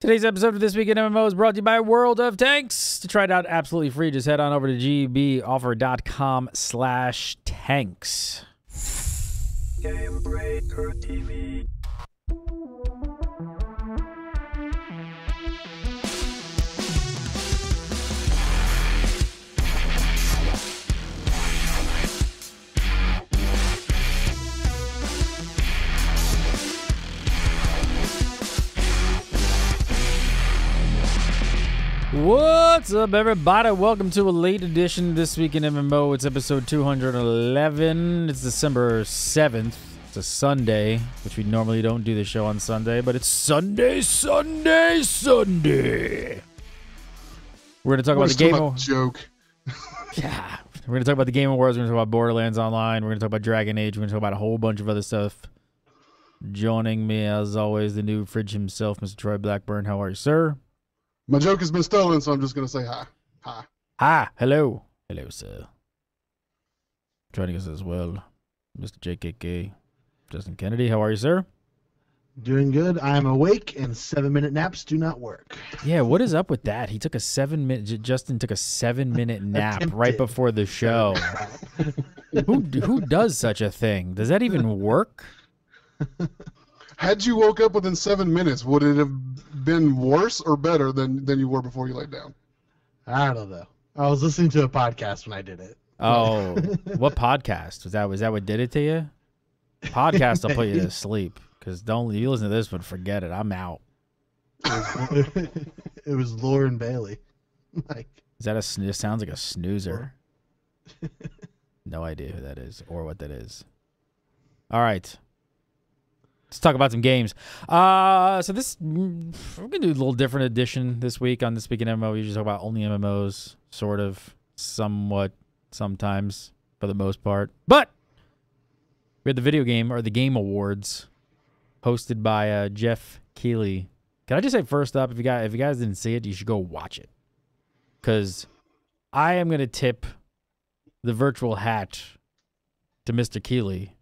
Today's episode of This Week in MMO is brought to you by World of Tanks. To try it out absolutely free, just head on over to gboffer.com/tanks. Game Breaker TV. What's up, everybody? Welcome to a late edition of This Week in MMO. It's episode 211. It's December 7th. It's a Sunday, which we normally don't do the show on Sunday, but it's Sunday. We're going to talk about the game. Joke. Yeah. We're going to talk about the Game Awards. We're going to talk about Borderlands Online. We're going to talk about Dragon Age. We're going to talk about a whole bunch of other stuff. Joining me, as always, the new fridge himself, Mr. Troy Blackburn. How are you, sir? My joke has been stolen, so I'm just going to say hi. Hi. Hi. Hello. Hello, sir. Joining us as well, Mr. JKK, Justin Kennedy. How are you, sir? Doing good. I'm awake, and 7-minute naps do not work. Yeah, what is up with that? He took a 7-minute. Justin took a 7-minute nap right before the show. Who does such a thing? Does that even work? Had you woke up within 7 minutes, would it have been worse or better than you were before you laid down? I don't know. I was listening to a podcast when I did it. Oh, what podcast was that? Was that what did it to you? Podcast will put you to sleep because don't you listen to this one? Forget it. I'm out. It was Lauren Bailey. Like, is that it sounds like a snoozer. No idea who that is or what that is. All right. Let's talk about some games. So this, we're going to do a little different edition this week on This Week in MMO. We usually talk about only MMOs, sort of, somewhat, sometimes, for the most part. But we had the video game, or the Game Awards, hosted by Jeff Keighley. Can I just say first up, if you guys didn't see it, you should go watch it. Because I am going to tip the virtual hat to Mr. Keighley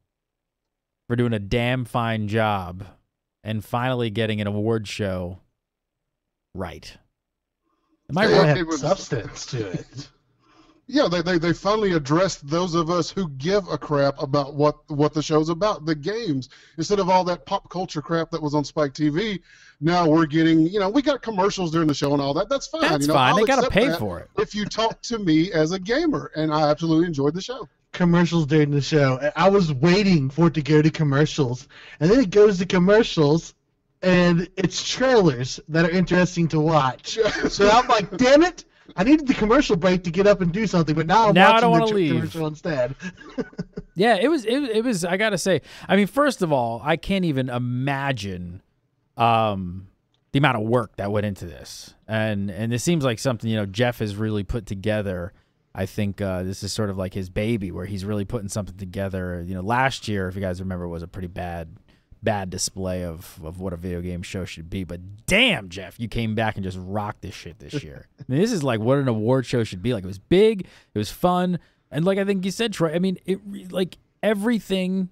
for doing a damn fine job and finally getting an award show right. Am I I right? had substance to it. Yeah, they finally addressed those of us who give a crap about what the show's about, the games. Instead of all that pop culture crap that was on Spike TV, now we're getting, we got commercials during the show and all that. That's fine. That's fine. I'll They got to accept pay that for it. if you talk to me as a gamer, and I absolutely enjoyed the show. Commercials during the show. I was waiting for it to go to commercials, and then it goes to commercials, and it's trailers that are interesting to watch. So I'm like, damn it! I needed the commercial break to get up and do something, but now I'm Now I don't watching wanna the leave. commercial instead. Yeah, it was. I gotta say, I mean, first of all, I can't even imagine the amount of work that went into this, and it seems like something Jeff has really put together. I think this is sort of like his baby, where he's really putting something together. Last year, if you guys remember, was a pretty bad display of what a video game show should be. But damn, Jeff, you came back and just rocked this shit this year. I mean, this is like what an award show should be like. It was big, it was fun, and like I think you said, Troy, I mean, like everything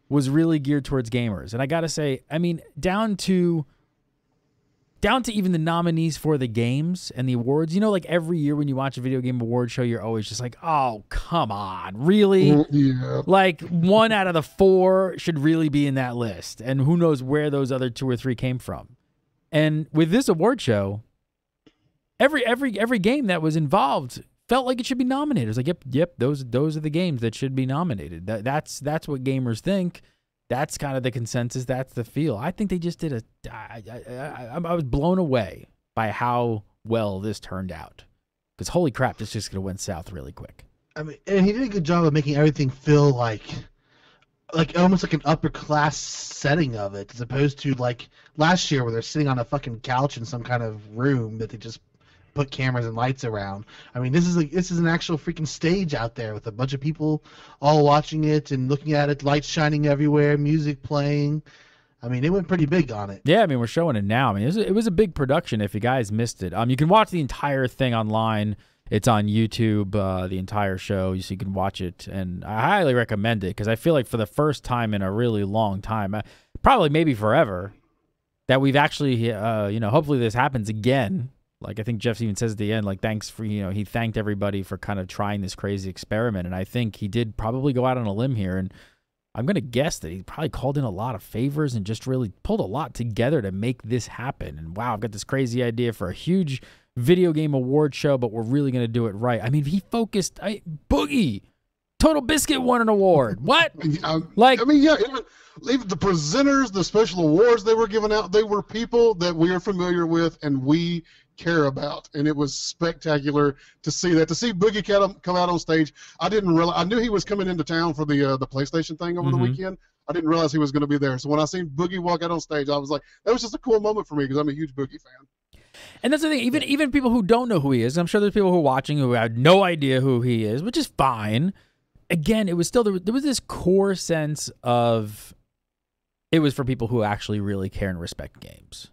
was really geared towards gamers. And I gotta say, I mean, down to even the nominees for the games and the awards. Like every year when you watch a video game award show, you're always just like, oh, come on, really? Yeah. Like 1 out of the 4 should really be in that list. And who knows where those other 2 or 3 came from. And with this award show, every game that was involved felt like it should be nominated. It was like, yep, those are the games that should be nominated. That's what gamers think. That's kind of the consensus. That's the feel. I think they just did I was blown away by how well this turned out. Because holy crap, this is just going to went south really quick. I mean, and he did a good job of making everything feel like almost like an upper class setting of it, as opposed to like last year where they're sitting on a fucking couch in some kind of room that they just put cameras and lights around. I mean, this is an actual freaking stage out there with a bunch of people all watching it and looking at it, lights shining everywhere, music playing. I mean, they went pretty big on it. Yeah, I mean, we're showing it now. I mean, it was a big production. If you guys missed it, you can watch the entire thing online. It's on YouTube, the entire show, so you can watch it, and I highly recommend it because I feel like for the first time in a really long time, probably maybe forever, that we've actually, you know, hopefully this happens again. Like, I think Jeff even says at the end, like, thanks for, you know, he thanked everybody for kind of trying this crazy experiment. And I think he did probably go out on a limb here. And I'm going to guess that he probably called in a lot of favors and just really pulled a lot together to make this happen. And wow, I've got this crazy idea for a huge video game award show, but we're really going to do it right. I mean, he focused, Boogie, Total Biscuit won an award. What? Like, I mean, yeah, even the presenters, the special awards they were giving out, they were people that we are familiar with and we care about, and it was spectacular to see that. To see Boogie come out on stage, I didn't realize. I knew he was coming into town for the PlayStation thing over the weekend. I didn't realize he was going to be there. So when I seen Boogie walk out on stage, I was like, that was just a cool moment for me because I'm a huge Boogie fan. And that's the thing. Even people who don't know who he is, I'm sure there's people who are watching who had no idea who he is, which is fine. Again, it was still there was this core sense of it was for people who actually really care and respect games.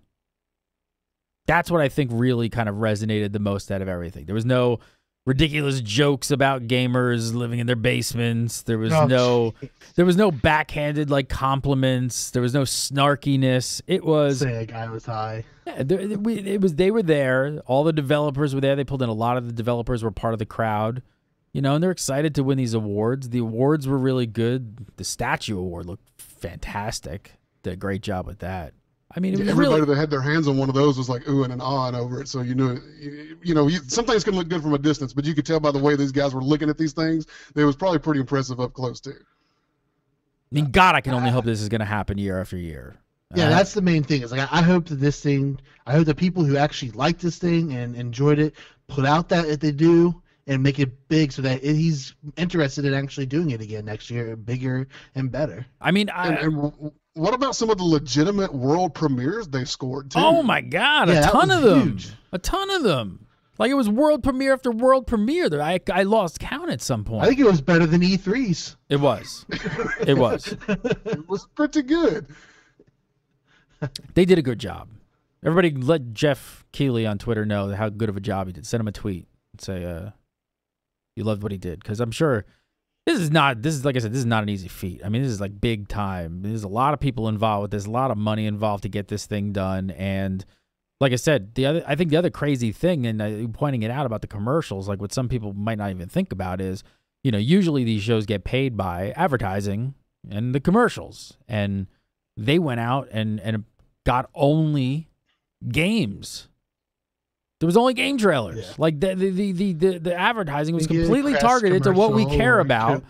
That's what I think really kind of resonated the most out of everything. There was no ridiculous jokes about gamers living in their basements. There was no backhanded like compliments. There was no snarkiness. It was say a guy was high. Yeah, they were there. All the developers were there. They pulled in a lot of the developers were part of the crowd. You know, and they're excited to win these awards. The awards were really good. The statue award looked fantastic. Did a great job with that. I mean, it was everybody really... that had their hands on one of those was like oohing and ahhing over it. So you knew, some things can look good from a distance, but you could tell by the way these guys were looking at these things, it was probably pretty impressive up close too. I mean, God, I can only hope this is going to happen year after year. Yeah, that's the main thing. Is like I hope that I hope the people who actually like this thing and enjoyed it put out that if they do and make it big so that he's interested in actually doing it again next year, bigger and better. I mean, and what about some of the legitimate world premieres they scored too? Oh my God, a ton of them. A ton of them. Like it was world premiere after world premiere. I lost count at some point. I think it was better than E3's. It was. It was. It was pretty good. They did a good job. Everybody let Jeff Keighley on Twitter know how good of a job he did. Send him a tweet and say you loved what he did, because I'm sure this is like I said, this is not an easy feat. I mean, this is like big time. There's a lot of people involved with this, a lot of money involved to get this thing done. And like I said, I think the other crazy thing, and pointing it out about the commercials, like what some people might not even think about is, usually these shows get paid by advertising and the commercials, and they went out and got only games. There was only game trailers. Yeah. Like the advertising was completely targeted to what we care about.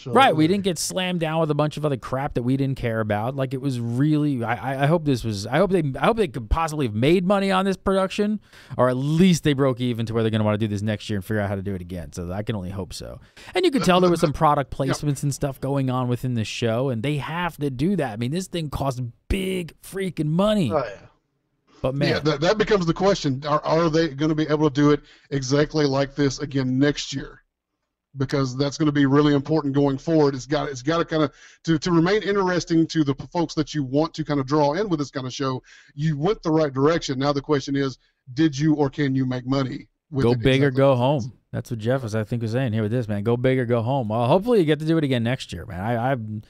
Right. We didn't get slammed down with a bunch of other crap that we didn't care about. Like it was really. I hope they could possibly have made money on this production, or at least they broke even to where they're going to want to do this next year and figure out how to do it again. So I can only hope so. And you could tell there was some product placements and stuff going on within the show, and they have to do that. I mean, this thing costs big freaking money. Oh, yeah. But man, yeah, that becomes the question: Are they going to be able to do it exactly like this again next year? Because that's going to be really important going forward. It's got to kind of to remain interesting to the folks that you want to kind of draw in with this kind of show. You went the right direction. Now the question is, did you or can you make money? Go big or go home. That's what Jeff was saying here with this, man. Go big or go home. Well, hopefully you get to do it again next year, man.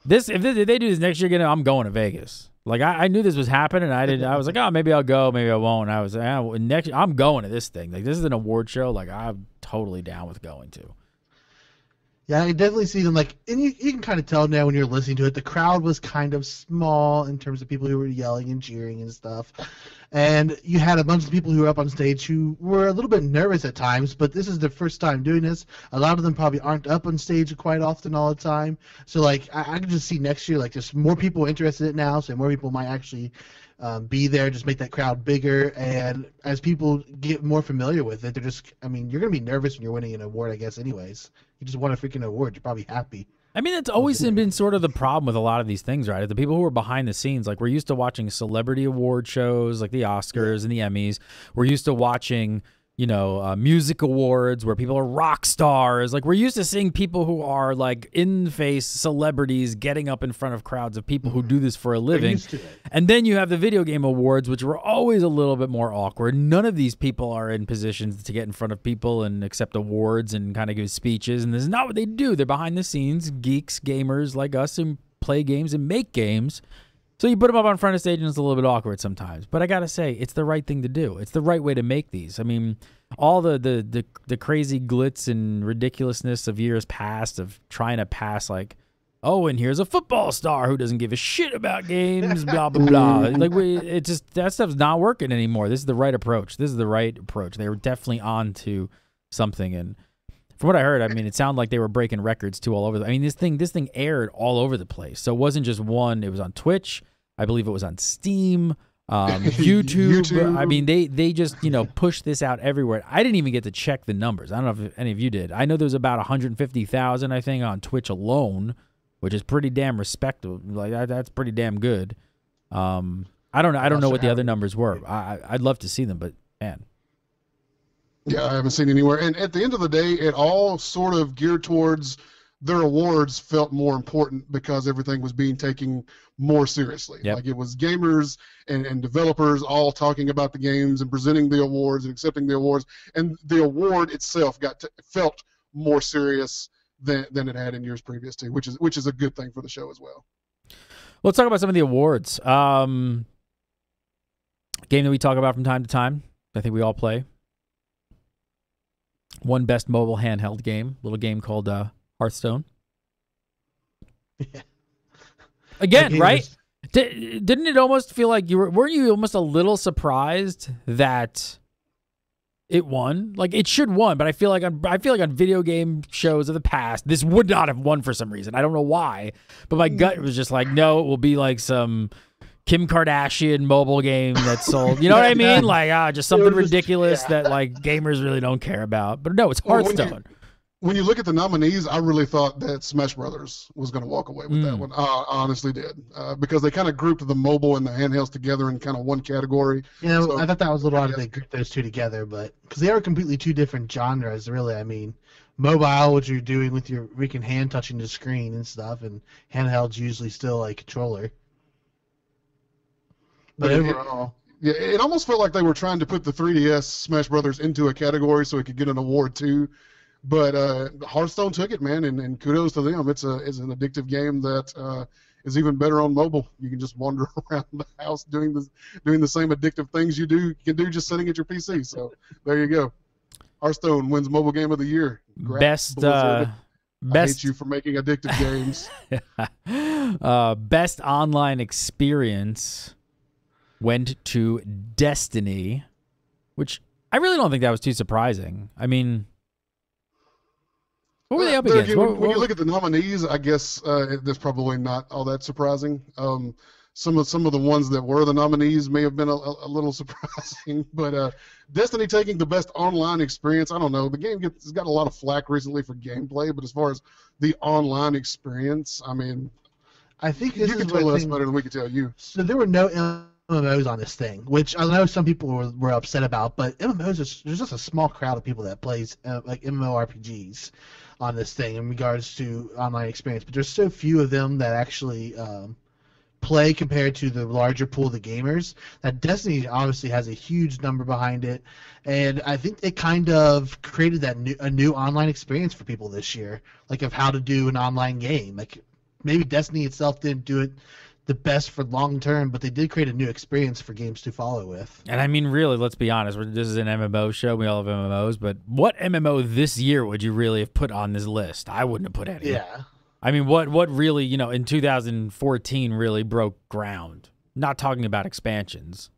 If they do this next year again, I'm going to Vegas. Like I knew this was happening. I was like, oh, maybe I'll go, maybe I won't. And I was like, I'm going to this thing. Like this is an award show. Like I'm totally down with going to. Yeah, I definitely see them. Like, and you can kind of tell now when you're listening to it. The crowd was kind of small in terms of people who were yelling and cheering and stuff. And you had a bunch of people who were up on stage who were a little bit nervous at times, but this is their first time doing this. A lot of them probably aren't up on stage quite often all the time. So, like, I can just see next year, like, just more people interested in it now, so more people might actually be there, just make that crowd bigger. And as people get more familiar with it, you're going to be nervous when you're winning an award, I guess, anyways. You just won a freaking award. You're probably happy. I mean, it's always been sort of the problem with a lot of these things, right? The people who are behind the scenes, like we're used to watching celebrity award shows like the Oscars and the Emmys. We're used to watching, music awards where people are rock stars. Like we're used to seeing people who are like in-face celebrities getting up in front of crowds of people who do this for a living. And then you have the video game awards, which were always a little bit more awkward. None of these people are in positions to get in front of people and accept awards and kind of give speeches. And this is not what they do. They're behind the scenes geeks, gamers like us who play games and make games. So you put them up on front of stage and it's a little bit awkward sometimes. But I got to say, it's the right thing to do. It's the right way to make these. I mean, all the crazy glitz and ridiculousness of years past of trying to pass like, oh, and here's a football star who doesn't give a shit about games, blah, blah, blah. Like, it just, that stuff's not working anymore. This is the right approach. This is the right approach. They were definitely on to something. And from what I heard, I mean, it sounded like they were breaking records too all over. I mean, this thing aired all over the place. So it wasn't just one. It was on Twitch. I believe it was on Steam, YouTube. I mean, they just, pushed this out everywhere. I didn't even get to check the numbers. I don't know if any of you did. I know there's about 150,000, I think, on Twitch alone, which is pretty damn respectable. Like that's pretty damn good. I don't know what the other numbers were. I'd love to see them, but man. Yeah, I haven't seen anywhere. And at the end of the day, it all sort of geared towards their awards felt more important because everything was being taken more seriously. Yep. Like it was gamers and developers all talking about the games and presenting the awards and accepting the awards. And the award itself felt more serious than it had in years previous to, which is a good thing for the show as well. Let's talk about some of the awards. Game that we talk about from time to time. I think we all play. One best mobile handheld game, little game called Hearthstone. Yeah. Again, right? Didn't it almost feel like weren't you almost a little surprised that it won? Like it should won, but I feel like on video game shows of the past, this would not have won for some reason. I don't know why, but my gut was just like, no, it will be like some Kim Kardashian mobile game that sold. You know what I mean? Like just something ridiculous that like gamers really don't care about. But no, it's Hearthstone. When you look at the nominees, I really thought that Smash Brothers was going to walk away with that one. I honestly did, because they kind of grouped the mobile and the handhelds together in kind of one category. I thought that was a little odd that they grouped those two together, but because they are completely two different genres, really. I mean, mobile, what you're doing with your freaking hand touching the screen and stuff, and handheld's usually still a controller. But overall, it almost felt like they were trying to put the 3DS Smash Brothers into a category so it could get an award too. But Hearthstone took it, man, and kudos to them. It's an addictive game that is even better on mobile. You can just wander around the house doing the same addictive things you can do just sitting at your PC. So there you go. Hearthstone wins Mobile Game of the Year. Best. I hate you for making addictive games. Best online experience went to Destiny, which I really don't think that was too surprising. I mean, what were they up against? Again, when you look at the nominees, I guess that's probably not all that surprising. Some of the ones that were the nominees may have been a little surprising, but Destiny taking the best online experience, I don't know. The game has got a lot of flack recently for gameplay, but as far as the online experience, I mean, I think you can tell us better than we can tell you. So there were no MMOs on this thing, which I know some people were upset about, but MMOs, there's just a small crowd of people that plays like MMORPGs on this thing in regards to online experience, but there's so few of them that actually play compared to the larger pool of the gamers that Destiny obviously has a huge number behind it, and I think it kind of created a new online experience for people this year, like of how to do an online game. Like maybe Destiny itself didn't do it the best for long term, but they did create a new experience for games to follow with. And I mean, really, let's be honest. This is an MMO show. We all have MMOs, but what MMO this year would you really have put on this list? I wouldn't have put any. Yeah. I mean, what really, in 2014 really broke ground? Not talking about expansions.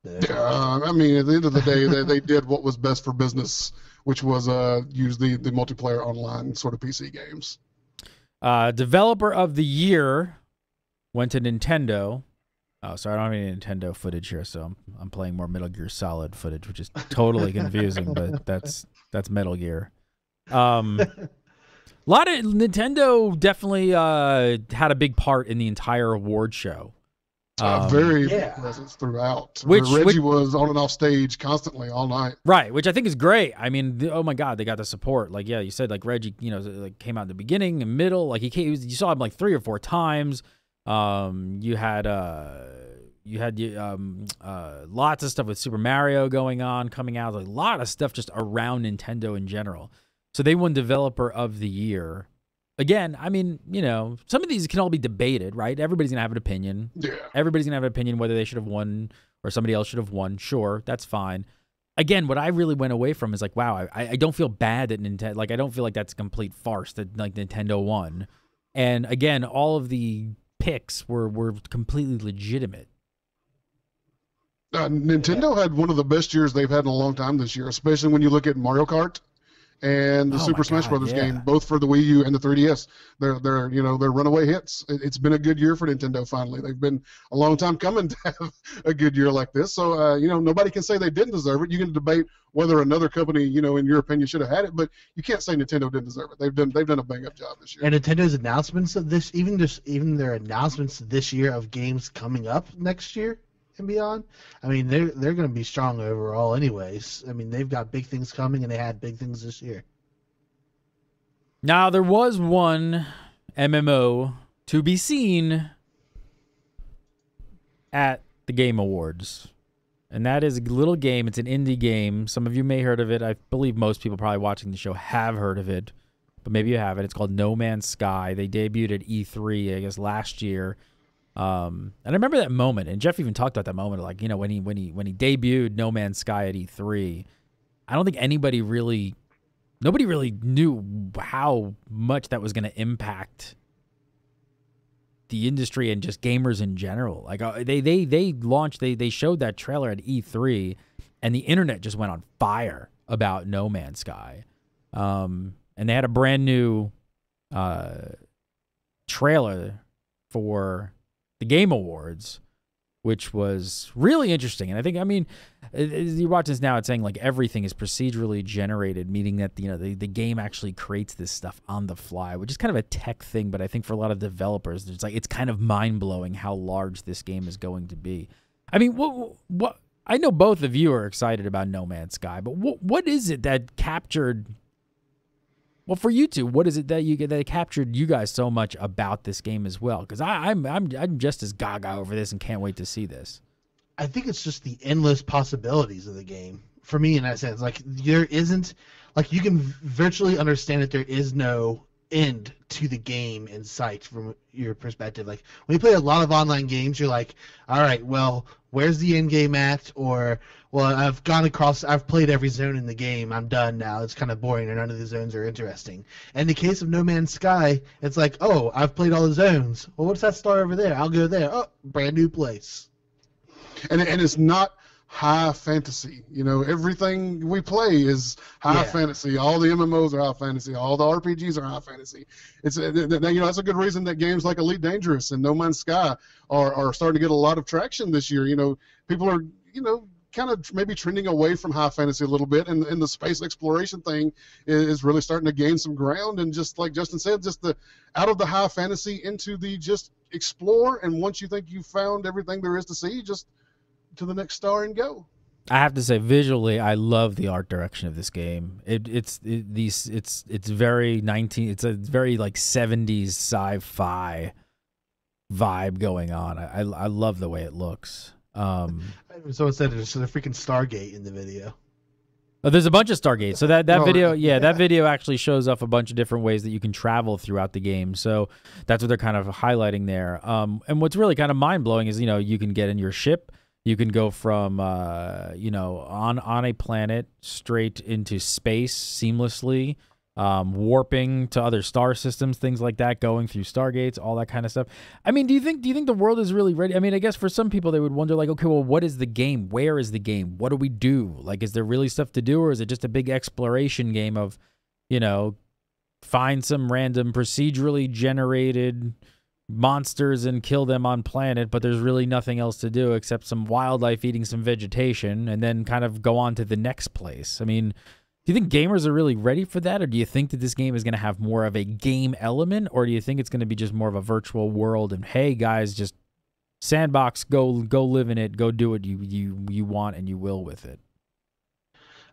I mean, at the end of the day, they did what was best for business, which was use the multiplayer online sort of PC games. Developer of the Year went to Nintendo. Oh, sorry, I don't have any Nintendo footage here, so I'm playing more Metal Gear Solid footage, which is totally confusing, but that's Metal Gear. A lot of Nintendo definitely had a big part in the entire award show. Very presence throughout. Reggie was on and off stage constantly all night. Right, which I think is great. I mean, oh my God, they got the support. Like, yeah, you said like Reggie, came out in the beginning and middle. Like you saw him like 3 or 4 times. You had lots of stuff with Super Mario going on, coming out. Like, a lot of stuff just around Nintendo in general. So they won Developer of the Year. again, I mean, some of these can all be debated, right? Everybody's going to have an opinion. Yeah. Everybody's going to have an opinion whether they should have won or somebody else should have won. Sure, that's fine. Again, what I really went away from is like, wow, I don't feel bad that Nintendo, like, I don't feel like that's a complete farce that like Nintendo won. And again, all of the picks were completely legitimate. Nintendo had one of the best years they've had in a long time this year, especially when you look at Mario Kart and the Super Smash Brothers game, both for the Wii U and the 3DS. They're runaway hits. It's been a good year for Nintendo finally. They've been a long time coming to have a good year like this. So, nobody can say they didn't deserve it. You can debate whether another company, in your opinion, should have had it, but you can't say Nintendo didn't deserve it. They've done a bang-up job this year. And Nintendo's announcements of this, even their announcements this year of games coming up next year and beyond, I mean, they're going to be strong overall anyways. I mean, they've got big things coming, and they had big things this year. Now, there was one MMO to be seen at the Game Awards, and that is a little game. It's an indie game. Some of you may have heard of it. I believe most people probably watching the show have heard of it, but maybe you haven't. It's called No Man's Sky. They debuted at E3, I guess, last year. And I remember that moment, and Jeff even talked about that moment, like, when he debuted No Man's Sky at E3, I don't think nobody really knew how much that was going to impact the industry and just gamers in general. Like, they showed that trailer at E3, and the internet just went on fire about No Man's Sky. And they had a brand new trailer for the Game Awards, which was really interesting. And I think, as you're watching this now, it's saying like everything is procedurally generated, meaning that the game actually creates this stuff on the fly, which is kind of a tech thing. But I think for a lot of developers, it's kind of mind blowing how large this game is going to be. I mean, what I know both of you are excited about No Man's Sky, but what is it that captured? Well, for you two, what is it that captured you guys so much about this game as well? Because I'm just as gaga over this and can't wait to see this. I think it's just the endless possibilities of the game for me in that sense. Like, there isn't, like, you can virtually understand that there is no end to the game in sight from your perspective. Like, when you play a lot of online games, you're like, all right, well, where's the end game at? Or, well, I've played every zone in the game, I'm done now, it's kind of boring and none of the zones are interesting. And in the case of No Man's Sky, it's like, oh, I've played all the zones, well, what's that star over there? I'll go there. Oh, brand new place. And it's not high fantasy. Everything we play is high fantasy. All the MMOs are high fantasy. All the RPGs are high fantasy. It's that's a good reason that games like Elite Dangerous and No Man's Sky are starting to get a lot of traction this year. People are kind of maybe trending away from high fantasy a little bit, and the space exploration thing is really starting to gain some ground. And just like Justin said, just out of the high fantasy into the just explore, and once you think you've found everything there is to see, just to the next star and go. I have to say, visually, I love the art direction of this game. It's very it's a very like 70s sci-fi vibe going on. I love the way it looks. Someone said there's a freaking Stargate in the video. Oh, there's a bunch of Stargates. So that video, that video actually shows off a bunch of different ways that you can travel throughout the game. So that's what they're kind of highlighting there. And what's really kind of mind blowing is, you can get in your ship. You can go from, on a planet straight into space seamlessly, warping to other star systems, things like that, going through Stargates, all that kind of stuff. I mean, do you think the world is really ready? I mean, I guess for some people they would wonder, like, okay, well, what is the game? Where is the game? What do we do? Like, is there really stuff to do, or is it just a big exploration game of, find some random procedurally generated monsters and kill them on planet, but there's really nothing else to do except some wildlife eating some vegetation and then kind of go on to the next place? I mean, do you think gamers are really ready for that, or do you think that this game is going to have more of a game element, or do you think it's going to be just more of a virtual world and, hey guys, just sandbox, go live in it, go do what you want and you will with it?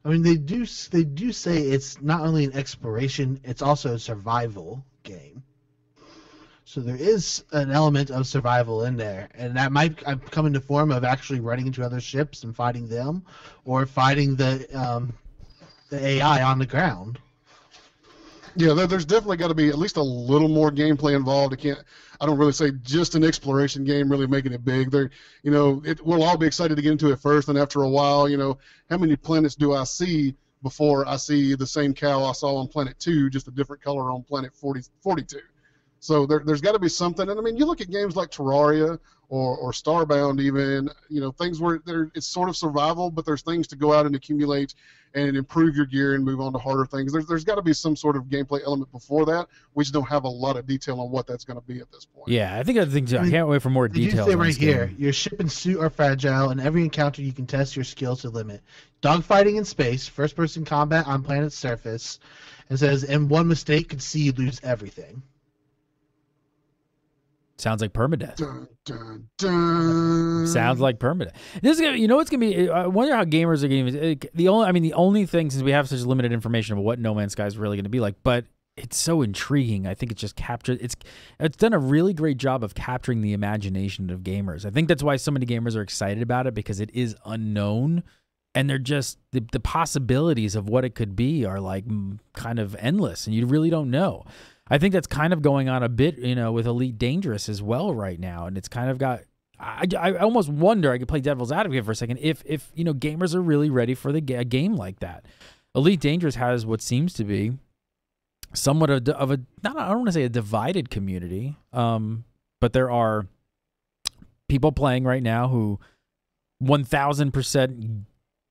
I mean, they do say it's not only an exploration, it's also a survival game. So there is an element of survival in there, and that might come in the form of actually running into other ships and fighting them, or fighting the AI on the ground. Yeah, there's definitely got to be at least a little more gameplay involved. I don't really say just an exploration game, really making it big. We'll all be excited to get into it first, and after a while, how many planets do I see before I see the same cow I saw on Planet 2, just a different color on Planet 42? So there's got to be something. And I mean, you look at games like Terraria or Starbound, even, things where it's sort of survival, but there's things to go out and accumulate and improve your gear and move on to harder things. There's got to be some sort of gameplay element before that. We just don't have a lot of detail on what that's going to be at this point. Yeah, I think that's the thing too. I can't wait for more details. You say right here, your ship and suit are fragile, and every encounter you can test your skills to limit. Dogfighting in space, first-person combat on planet's surface, and says, and one mistake could see you lose everything. Sounds like permadeath. Dun, dun, dun. Sounds like permadeath. This is gonna, what's gonna be? I wonder how gamers are going to. The only thing, since we have such limited information of what No Man's Sky is really going to be like, but it's so intriguing. I think it's just captured. It's done a really great job of capturing the imagination of gamers. I think that's why so many gamers are excited about it, because it is unknown, and they're just the possibilities of what it could be are like kind of endless, and you really don't know. I think that's kind of going on a bit, with Elite Dangerous as well right now, and it's kind of got. I almost wonder. I could play devil's advocate for a second. If gamers are really ready for a game like that. Elite Dangerous has what seems to be somewhat of a not. I don't want to say a divided community, but there are people playing right now who 1,000%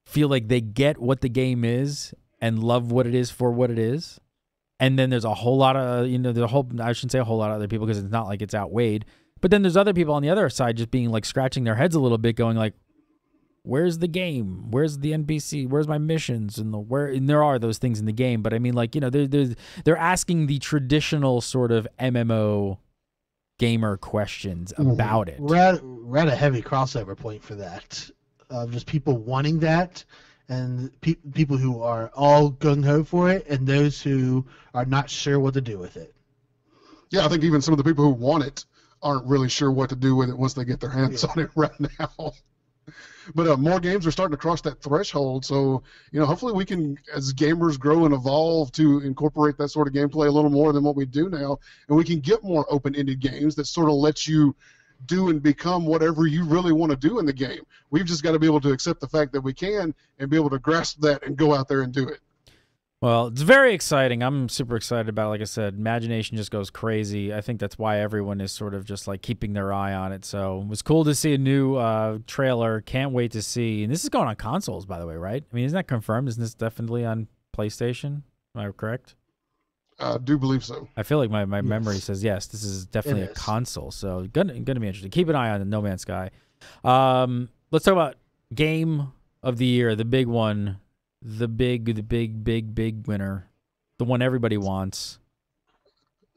feel like they get what the game is and love what it is for what it is. And then there's a whole lot of, I shouldn't say a whole lot of other people, because it's not like it's outweighed. But then there's other people on the other side just being like scratching their heads a little bit, going like, where's the game? Where's the NPC? Where's my missions? And there are those things in the game. But I mean, like, they're asking the traditional sort of MMO gamer questions about it. We're at a heavy crossover point for that. Just people wanting that. And people who are all gung-ho for it, and those who are not sure what to do with it. Yeah, I think even some of the people who want it aren't really sure what to do with it once they get their hands on it right now. But more games are starting to cross that threshold, so hopefully we can, as gamers grow and evolve, to incorporate that sort of gameplay a little more than what we do now, and we can get more open-ended games that sort of let you do and become whatever you really want to do in the game. We've just got to be able to accept the fact that we can and be able to grasp that and go out there and do it. Well, it's very exciting. I'm super excited about it. Like I said, imagination just goes crazy. I think that's why everyone is sort of just like keeping their eye on it. So it was cool to see a new trailer. Can't wait to see. And this is going on consoles, by the way, right? I mean, isn't that confirmed? Isn't this definitely on PlayStation? Am I correct? I do believe so. I feel like my memory says yes. This is definitely a console, so gonna be interesting. Keep an eye on No Man's Sky. Let's talk about Game of the Year, the big one, the big winner, the one everybody wants.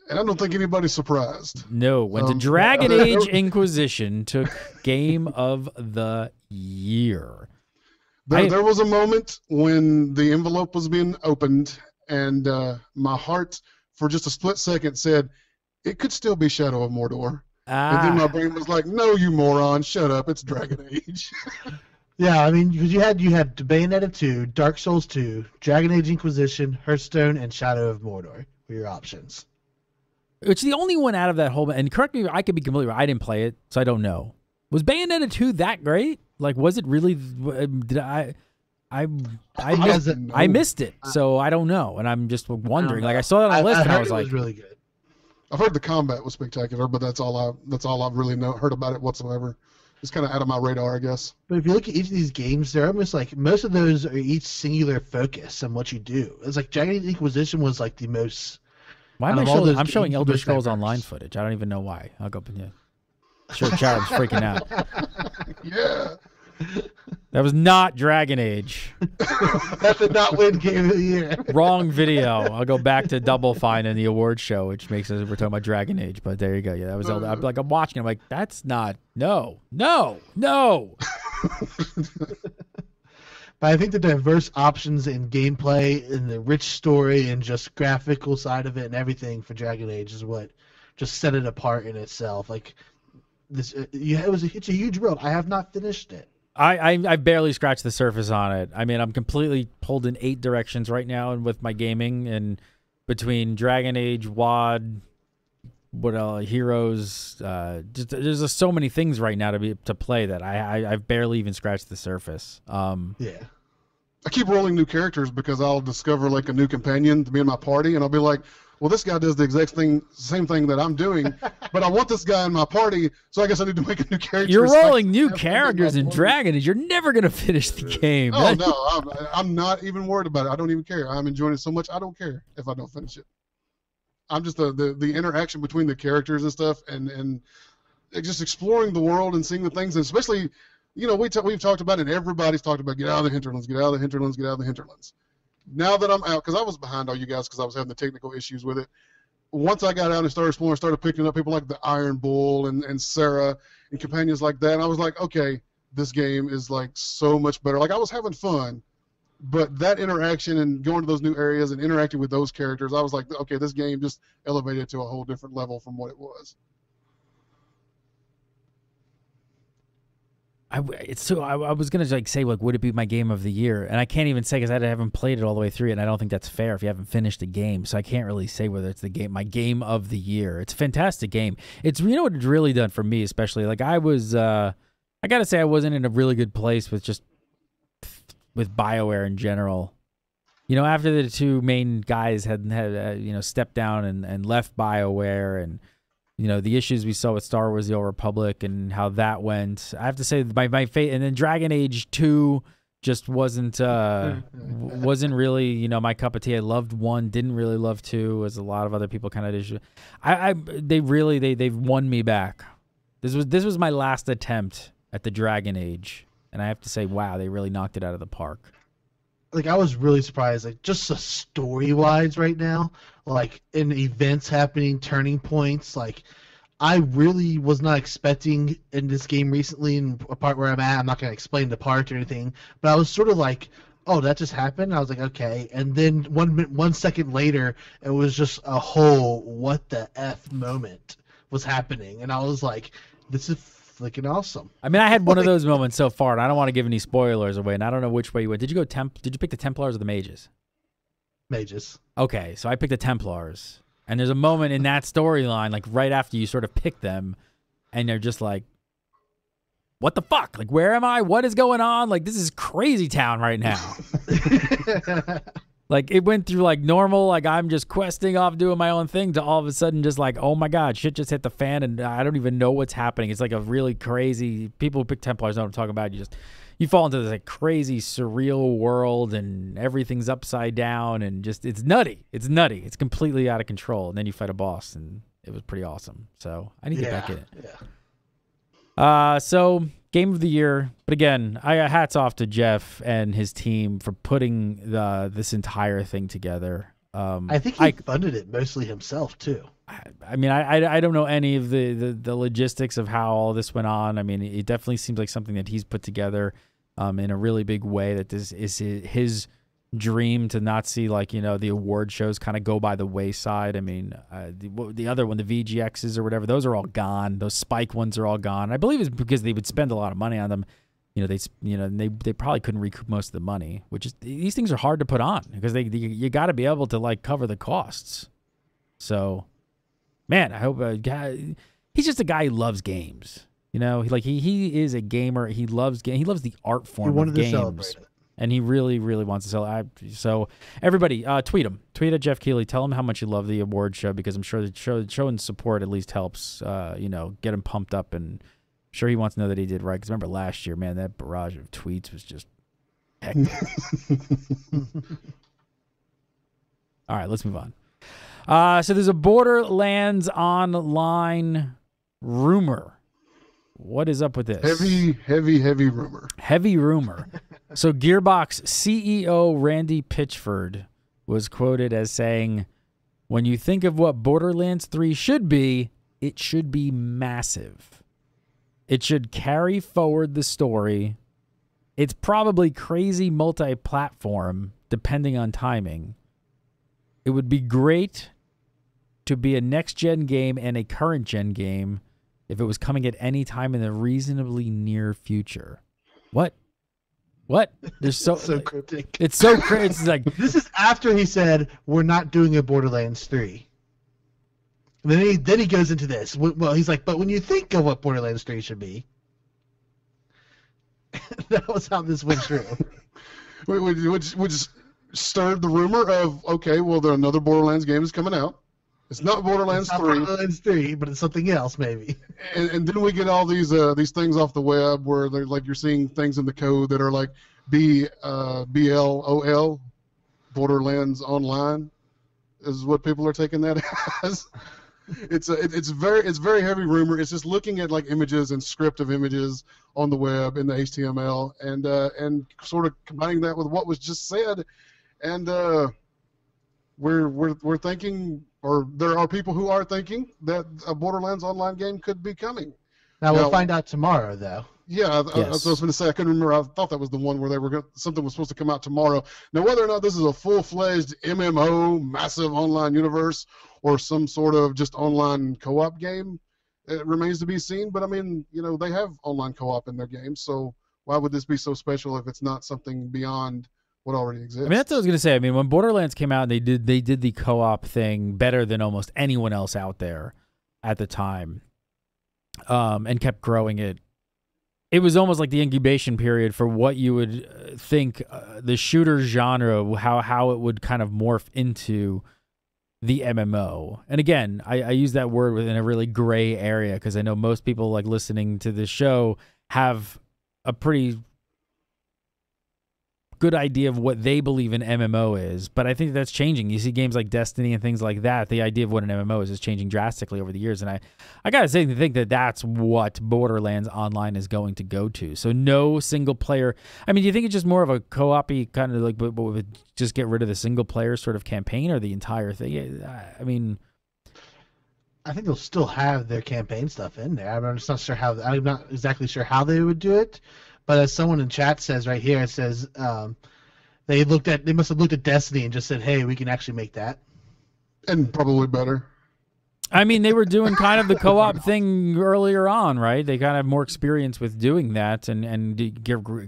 And I don't think anybody's surprised. No, went to Dragon Age Inquisition, took Game of the Year. There was a moment when the envelope was being opened, and my heart, for just a split second, said, it could still be Shadow of Mordor. And then my brain was like, no, you moron, shut up, it's Dragon Age. Yeah, I mean, because you had Bayonetta 2, Dark Souls 2, Dragon Age Inquisition, Hearthstone, and Shadow of Mordor were your options. It's the only one out of that whole, and correct me, I could be completely wrong. I didn't play it, so I don't know. Was Bayonetta 2 that great? Like, was it really? Did I missed it, so I don't know, and I'm just wondering. Like, I saw that on the list, and I was like, it was really good. I've heard the combat was spectacular, but that's all I've really heard about it whatsoever. It's kind of out of my radar, I guess. But if you look at each of these games, they're almost like most of those are each singular focus on what you do. It's like Dragon Age Inquisition was like the most. Why am I showing? I'm showing Elder Scrolls Online footage. I don't even know why. I'll go up in here. Sure, Chad's freaking out. Yeah. That was not Dragon Age. That did not win Game of the Year. Wrong video. I'll go back to Double Fine in the award show, which makes us we're talking about Dragon Age. But there you go. Yeah, that was Elder. I'm watching. I'm like, that's not. No. But I think the diverse options in gameplay and the rich story and just graphical side of it and everything for Dragon Age is what just set it apart in itself. Like this, it's a huge world. I have not finished it. I barely scratched the surface on it. I mean, I'm completely pulled in 8 directions right now, and with my gaming, and between Dragon Age, WoD, Heroes. There's just so many things right now to play that I've barely even scratched the surface. Yeah. I keep rolling new characters because I'll discover like a new companion to be in my party, and I'll be like, well, this guy does the same thing that I'm doing, but I want this guy in my party, so I guess I need to make a new character. You're rolling new characters in Dragon Age. You're never gonna finish the game. Oh no, I'm not even worried about it. I don't even care. I'm enjoying it so much. I don't care if I don't finish it. I'm just the interaction between the characters and stuff, and just exploring the world and seeing the things, and especially, you know, we've talked about it. And everybody's talked about get out of the hinterlands, get out of the hinterlands, get out of the hinterlands. Now that I'm out, because I was behind all you guys because I was having the technical issues with it. Once I got out and started exploring, started picking up people like the Iron Bull and Sarah and companions like that, and I was like, okay, this game is like so much better. Like I was having fun, but that interaction and going to those new areas and interacting with those characters, I was like, okay, this game just elevated to a whole different level from what it was. I was gonna like say like would it be my game of the year, and I can't even say because I haven't played it all the way through, and I don't think that's fair if you haven't finished the game. So I can't really say whether it's my game of the year. It's a fantastic game. It's, you know what it's really done for me, especially like I gotta say I wasn't in a really good place with BioWare in general. You know, after the two main guys had stepped down and left BioWare, and you know, the issues we saw with Star Wars: The Old Republic and how that went. I have to say my fate, and then Dragon Age 2 just wasn't really, you know, my cup of tea. I loved 1, didn't really love 2, as a lot of other people kind of did. They've won me back. This was my last attempt at the Dragon Age, and I have to say, wow, they really knocked it out of the park. Like, I was really surprised, like, just the story-wise right now, like, in events happening, turning points, like, I really was not expecting in this game recently, in a part where I'm at, I'm not going to explain the part or anything, but I was sort of like, oh, that just happened? I was like, okay, and then 1 second later, it was just a whole what the F moment was happening, and I was like, this is freaking awesome. I mean, I had one of those moments so far, and I don't want to give any spoilers away, and I don't know which way you went. Did you pick the Templars or the Mages? Mages. Okay, so I picked the Templars. And there's a moment in that storyline, like right after you sort of pick them, and they're just like, what the fuck? Like, where am I? What is going on? Like, this is crazy town right now. Like, it went through, like, normal, like, I'm just questing off doing my own thing, to all of a sudden just like, oh, my God, shit just hit the fan, and I don't even know what's happening. It's like a really crazy, people who pick Templars know what I'm talking about. You fall into this, like, crazy, surreal world, and everything's upside down, and just, it's nutty. It's nutty. It's completely out of control. And then you fight a boss, and it was pretty awesome. So, I need to get back in it. Yeah. So, Game of the Year, but again, hats off to Jeff and his team for putting this entire thing together. I think he funded it mostly himself too. I mean, I don't know any of the logistics of how all this went on. I mean, it definitely seems like something that he's put together in a really big way. That this is his dream to not see, like, you know, the award shows kind of go by the wayside. I mean, the other one, the VGXs or whatever, those are all gone. Those Spike ones are all gone. I believe it's because they would spend a lot of money on them. You know, they probably couldn't recoup most of the money, which is, these things are hard to put on because you got to be able to, like, cover the costs. So, man, I hope he's just a guy who loves games. You know, he is a gamer. He loves He loves the art form of games. And he really, really wants to sell it. So, everybody, tweet him. Tweet at Jeff Keighley. Tell him how much you love the award show, because I'm sure that showing support at least helps, you know, get him pumped up. And I'm sure he wants to know that he did right. Because remember last year, man, that barrage of tweets was just hectic. All right, let's move on. So, there's a Borderlands Online rumor. What is up with this? Heavy rumor. Heavy rumor. So Gearbox CEO Randy Pitchford was quoted as saying, when you think of what Borderlands 3 should be, it should be massive. It should carry forward the story. It's probably crazy multi-platform, depending on timing. It would be great to be a next-gen game and a current-gen game if it was coming at any time in the reasonably near future. What? What? There's so So cryptic. it's so crazy. It's like This is after he said we're not doing a Borderlands 3. And then he goes into this. Well, he's like, but when you think of what Borderlands 3 should be, that was how this went through. Which stirred the rumor of, okay, well, there another Borderlands game is coming out. It's not Borderlands It's not 3. Borderlands 3, but it's something else, maybe. And then we get all these things off the web where they're like you're seeing things in the code that are like BLOL, Borderlands Online, is what people are taking that as. It's very heavy rumor. It's just looking at like images and script of images on the web in the HTML and sort of combining that with what was just said, and we're thinking, or there are people who are thinking that a Borderlands Online game could be coming. Now we'll find out tomorrow, though. Yeah, I was going to say, I couldn't remember. I thought that was the one where something was supposed to come out tomorrow. Now, whether or not this is a full-fledged MMO, massive online universe, or some sort of just online co-op game, it remains to be seen. But I mean, they have online co-op in their games, so why would this be so special if it's not something beyond what already exists? I mean, that's what I was gonna say. I mean, when Borderlands came out, they did the co-op thing better than almost anyone else out there at the time, and kept growing it. It was almost like the incubation period for what you would think the shooter genre, how it would kind of morph into the MMO. And again, I use that word within a really gray area because I know most people like listening to this show have a pretty good idea of what they believe an MMO is, but I think that's changing. You see games like Destiny and things like that, the idea of what an MMO is changing drastically over the years, and I gotta say, I think that that's what Borderlands Online is going to go to. So no single player. I mean, do you think it's just more of a co-op-y kind of like, but would just get rid of the single player sort of campaign or the entire thing? I mean, I think they'll still have their campaign stuff in there. I'm just not sure how. I'm not exactly sure how they would do it. But as someone in chat says right here, it says they must have looked at Destiny and just said, "Hey, we can actually make that." And probably better. I mean, they were doing kind of the co-op thing earlier on, right? They kind of have more experience with doing that and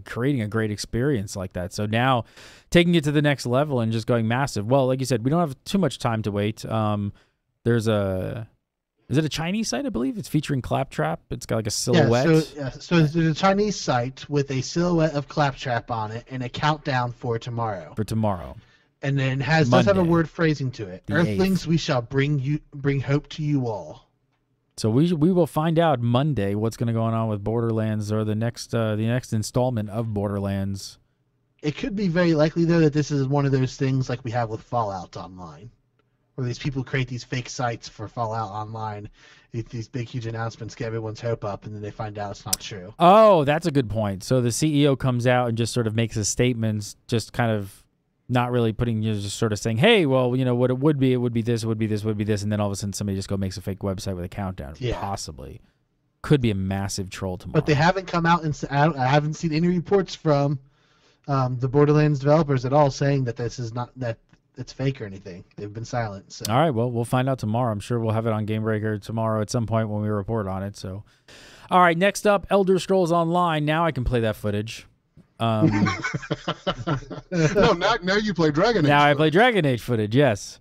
creating a great experience like that. So now taking it to the next level and just going massive. Well, like you said, we don't have too much time to wait. Is it a Chinese site, I believe? It's featuring Claptrap. It's got like a silhouette. So there's a Chinese site with a silhouette of Claptrap on it and a countdown for tomorrow. And then does have a word phrasing to it. Earthlings, 8th. We shall bring hope to you all. So we will find out Monday what's going to go on with Borderlands or the next installment of Borderlands. It could be very likely though that this is one of those things like we have with Fallout Online, where these people create these fake sites for Fallout Online, these big, huge announcements, get everyone's hope up, and then they find out it's not true. Oh, that's a good point. So the CEO comes out and just sort of makes his statements, just kind of not really putting, just sort of saying, hey, well, what it would be this, it would be this, would be this, and then all of a sudden somebody just makes a fake website with a countdown. Yeah. Possibly. Could be a massive troll tomorrow. But they haven't come out, and I haven't seen any reports from the Borderlands developers at all saying that this is not, that it's fake or anything. They've been silent. So. All right, well, we'll find out tomorrow. I'm sure we'll have it on Game Breaker tomorrow at some point when we report on it. So, all right, next up, Elder Scrolls Online. Now I can play that footage. No, now you play Dragon Age. Now I play Dragon Age footage, yes.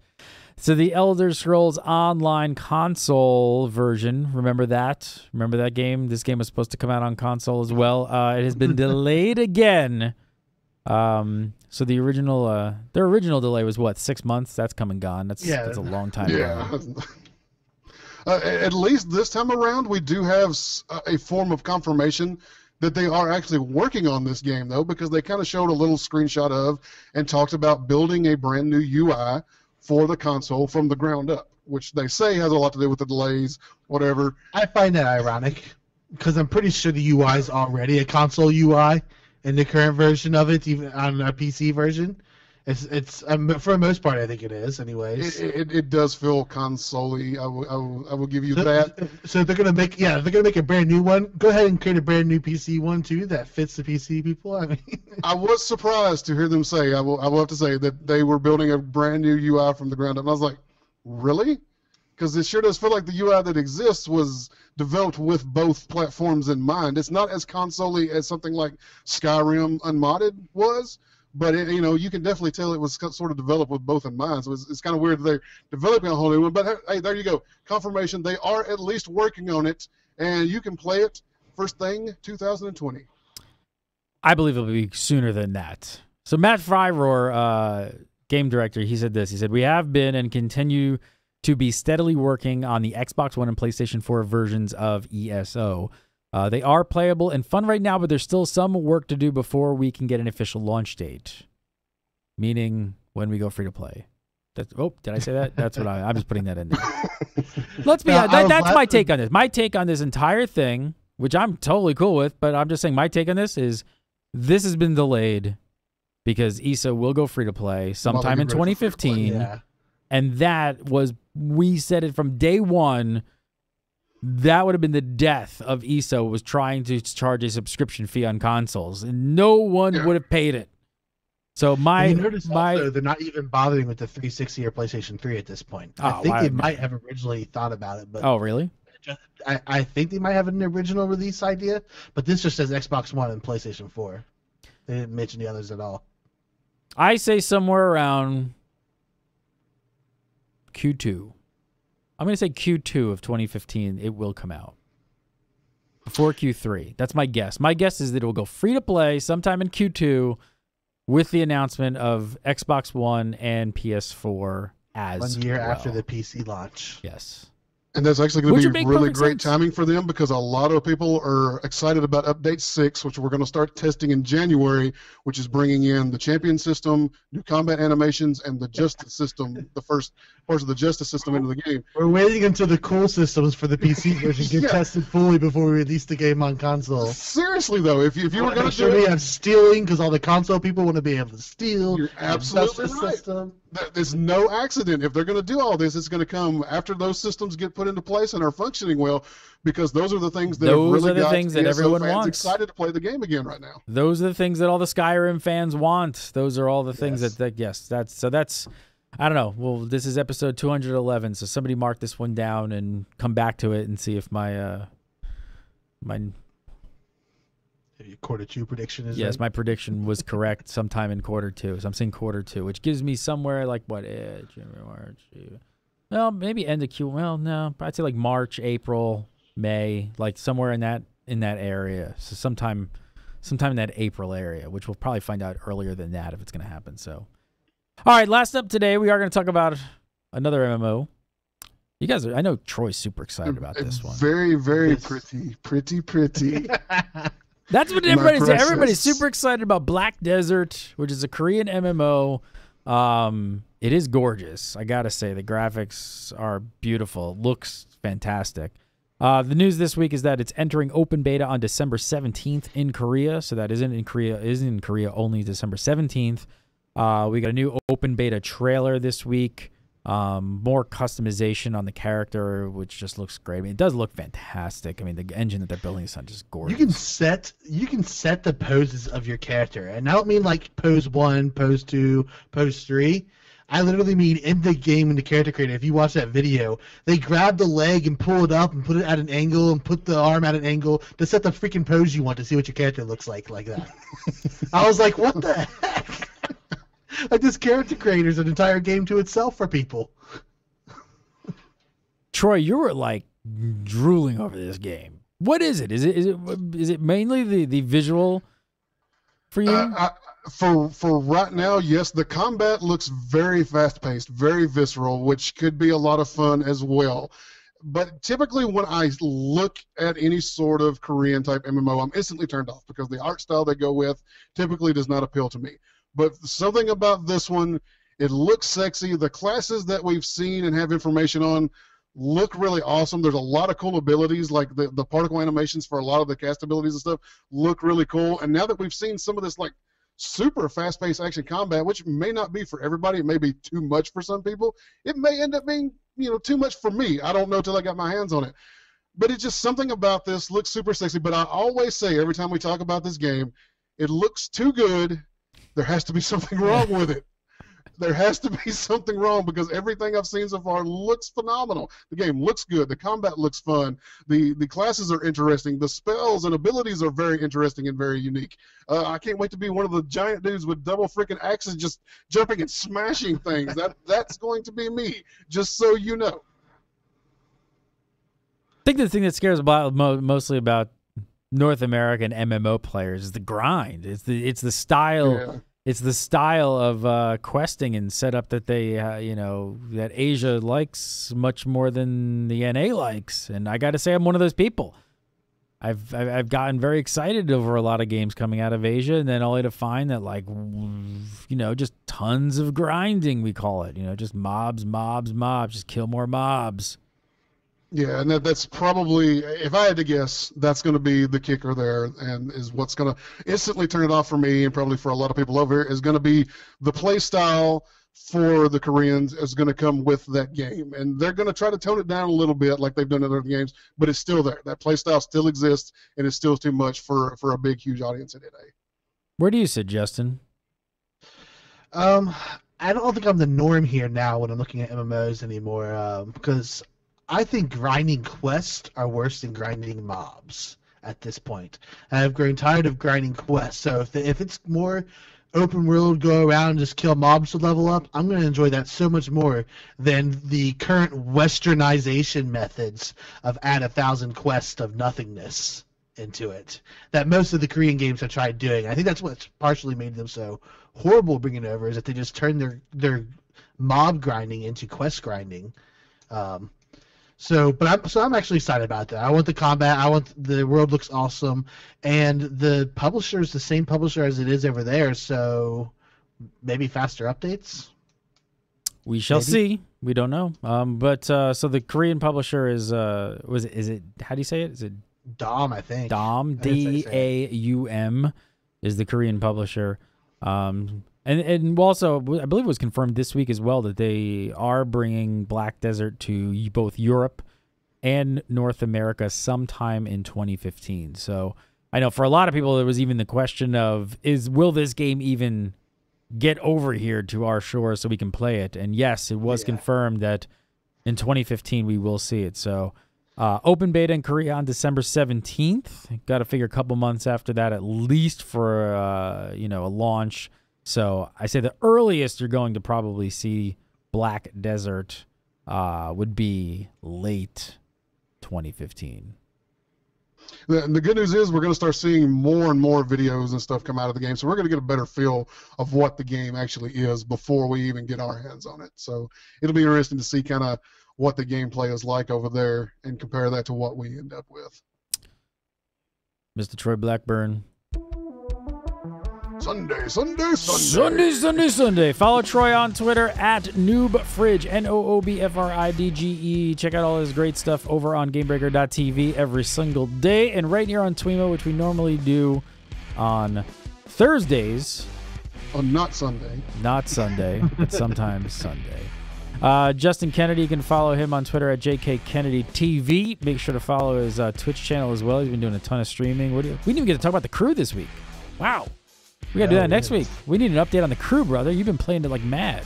So the Elder Scrolls Online console version, remember that? Remember that game? This game was supposed to come out on console as well. It has been delayed again. So the original, their original delay was what, 6 months? That's come and gone. That's a long time ago. At least this time around, we do have a form of confirmation that they are actually working on this game, though, because they kind of showed a little screenshot of and talked about building a brand new UI for the console from the ground up, which they say has a lot to do with the delays, whatever. I find that ironic because I'm pretty sure the UI is already a console UI. In the current version of it, even on a PC version, it's for the most part, I think it is. Anyways, it does feel console-y. I will give you that. So they're gonna make a brand new one. Go ahead and create a brand new PC one too that fits the PC people. I mean, I was surprised to hear them say. I will have to say that they were building a brand new UI from the ground up. And I was like, really? because it sure does feel like the UI that exists was developed with both platforms in mind. It's not as console-y as something like Skyrim Unmodded was, but you can definitely tell it was sort of developed with both in mind. So it's kind of weird that they're developing a whole new one. But hey, there you go, confirmation. They are at least working on it, and you can play it first thing 2020. I believe it'll be sooner than that. So Matt Fryrohr, game director, he said this. He said, "We have been and continue to be steadily working on the Xbox One and PlayStation 4 versions of ESO. They are playable and fun right now, but there's still some work to do before we can get an official launch date." Meaning when we go free to play. Did I say that? That's what I'm just putting that in there. Let's be honest. That's my take on this. My take on this entire thing, which I'm totally cool with, but I'm just saying my take on this is this has been delayed because ESO will go free to play sometime in 2015. Yeah. And that was, we said it from day one, that would have been the death of ESO, was trying to charge a subscription fee on consoles. And no one would have paid it. So you notice also they're not even bothering with the 360 or PlayStation 3 at this point. I think they might have originally thought about it, but oh really? I think they might have an original release idea, but this just says Xbox One and PlayStation 4. They didn't mention the others at all. I say somewhere around Q2. I'm going to say Q2 of 2015, it will come out. Before Q3. That's my guess. My guess is that it will go free to play sometime in Q2 with the announcement of Xbox One and PS4 as 1 year well. after the PC launch. Yes. And that's actually going to be really great sense. timing for them, because a lot of people are excited about Update 6, which we're going to start testing in January, which is bringing in the champion system, new combat animations, and the justice system, the first parts of the justice system into the game. We're waiting until the cool systems for the PC version get tested fully before we release the game on console. Seriously, though, if you were going to do we it, have stealing, because all the console people want to be able to steal. You're absolutely right. System. There's no accident. If they're going to do all this, it's going to come after those systems get put into place and are functioning well, because those are the things that those have really are the got things that ESO everyone fans wants. excited to play the game again right now. Those are the things that all the Skyrim fans want. Those are all the things that's I don't know. Well, this is episode 211, so somebody mark this one down and come back to it and see if my Your quarter two prediction is my prediction was correct sometime in quarter two. So I'm saying quarter two, which gives me somewhere like what, March, well, maybe end of Q. Well, no, I'd say like March, April, May, like somewhere in that area. So sometime in that April area, which we'll probably find out earlier than that if it's going to happen. So, all right, last up today, we are going to talk about another MMO. You guys I know Troy's super excited about this one. Very, very pretty. That's what everybody's saying. Everybody's super excited about Black Desert, which is a Korean MMO. It is gorgeous. I got to say, the graphics are beautiful. Looks fantastic. The news this week is that it's entering open beta on December 17th in Korea. So that isn't in Korea only December 17th. We got a new open beta trailer this week. More customization on the character, which just looks great. I mean, it does look fantastic. I mean, the engine that they're building is just gorgeous. You can set the poses of your character, and I don't mean like pose 1, pose 2, pose 3. I literally mean in the game, in the character creator. If you watch that video, they grab the leg and pull it up and put it at an angle and put the arm at an angle to set the freaking pose you want to see what your character looks like that. I was like, what the heck? Like, this character creator is an entire game to itself for people. Troy, you were like drooling over this game. What is it? Is it mainly the visual for you? For right now, yes. The combat looks very fast-paced, very visceral, which could be a lot of fun as well. But typically when I look at any sort of Korean-type MMO, I'm instantly turned off because the art style they go with typically does not appeal to me. But something about this one, it looks sexy. The classes that we've seen and have information on look really awesome. There's a lot of cool abilities, like the particle animations for a lot of the cast abilities and stuff look really cool. And now that we've seen some of this like super fast-paced action combat, which may not be for everybody, it may be too much for some people. It may end up being, too much for me. I don't know till I got my hands on it. But it's just something about this looks super sexy. But I always say every time we talk about this game, it looks too good. There has to be something wrong with it. There has to be something wrong because everything I've seen so far looks phenomenal. The game looks good. The combat looks fun. The classes are interesting. The spells and abilities are very interesting and very unique. I can't wait to be one of the giant dudes with double freaking axes just jumping and smashing things. That's going to be me, just so you know. I think the thing that scares mostly about North American MMO players is the grind. It's the style. Yeah. It's the style of questing and setup that they, that Asia likes much more than the NA likes. And I got to say, I'm one of those people. I've gotten very excited over a lot of games coming out of Asia, and then only to find that, like, just tons of grinding, we call it. Just mobs, just kill more mobs. Yeah, and that's probably, if I had to guess, that's going to be the kicker there, and is what's going to instantly turn it off for me, and probably for a lot of people over here, is going to be the play style for the Koreans is going to come with that game. And they're going to try to tone it down a little bit like they've done in other games, but it's still there. That play style still exists, and it's still too much for a big, huge audience in NA. Where do you sit, Justin? I don't think I'm the norm here now when I'm looking at MMOs anymore, because I think grinding quests are worse than grinding mobs at this point. And I've grown tired of grinding quests. So if it's more open world, go around and just kill mobs to level up, I'm going to enjoy that so much more than the current westernization methods of add 1,000 quests of nothingness into it that most of the Korean games have tried doing. I think that's what's partially made them so horrible bringing over, is that they just turn their mob grinding into quest grinding. So I'm actually excited about that. I want the combat. I want the world looks awesome, and the publisher is the same publisher as it is over there. So maybe faster updates. We shall see. We don't know. So the Korean publisher is is it how do you say it? Is it DAUM? I think DAUM, DAUM, is the Korean publisher. And also, I believe it was confirmed this week as well that they are bringing Black Desert to both Europe and North America sometime in 2015. So I know for a lot of people, there was even the question of, will this game even get over here to our shores so we can play it? And yes, it was confirmed that in 2015 we will see it. So open beta in Korea on December 17th. Got to figure a couple months after that at least for a launch. So I say the earliest you're going to probably see Black Desert would be late 2015. The good news is we're going to start seeing more and more videos and stuff come out of the game, so we're going to get a better feel of what the game actually is before we even get our hands on it. So it'll be interesting to see kind of what the gameplay is like over there and compare that to what we end up with. Mr. Troy Blackburn. Sunday. Follow Troy on Twitter at NoobFridge, NoobFridge. Check out all his great stuff over on GameBreaker.tv every single day, and right here on TWIMMO, which we normally do on Thursdays. Oh, not Sunday. Not Sunday, but sometimes Sunday. Justin Kennedy, you can follow him on Twitter at JKKennedyTV. Make sure to follow his Twitch channel as well. He's been doing a ton of streaming. We didn't even get to talk about the crew this week. Wow. We gotta do that next week. We need an update on the crew, brother. You've been playing it like mad.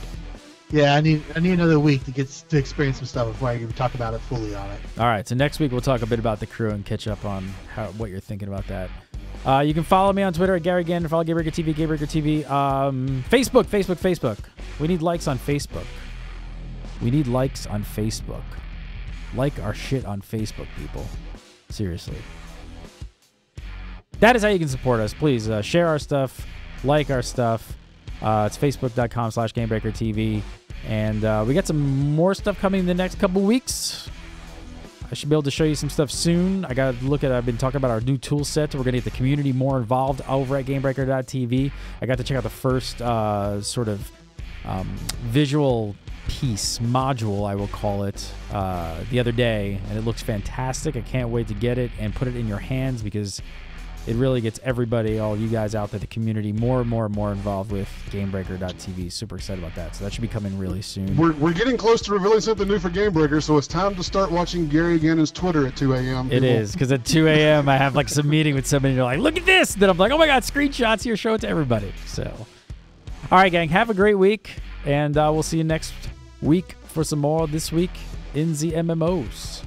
Yeah, I need another week to experience some stuff before I can talk about it fully on it. All right, so next week we'll talk a bit about the crew and catch up on what you're thinking about that. You can follow me on Twitter at Gary Gander. Follow GameBreaker TV, GameBreaker TV. Facebook. We need likes on Facebook. Like our shit on Facebook, people. Seriously. That is how you can support us. Please share our stuff, like our stuff. It's facebook.com/GameBreakerTV. And we got some more stuff coming in the next couple weeks. I should be able to show you some stuff soon. I've been talking about our new tool set. We're going to get the community more involved over at GameBreaker.tv. I got to check out the first visual piece, module, I will call it, the other day. And it looks fantastic. I can't wait to get it and put it in your hands because it really gets everybody, all you guys out there, the community, more and more involved with GameBreaker.tv. Super excited about that. So that should be coming really soon. We're getting close to revealing something new for GameBreaker, so it's time to start watching Gary Gannon's Twitter at 2 a.m. It is, because at 2 a.m. I have like some meeting with somebody and you're like, look at this. Then I'm like, oh my God, screenshots here, show it to everybody. So All right, gang. Have a great week, and we'll see you next week for some more This Week in the MMOs.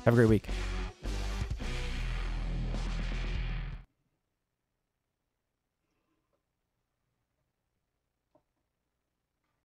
Have a great week.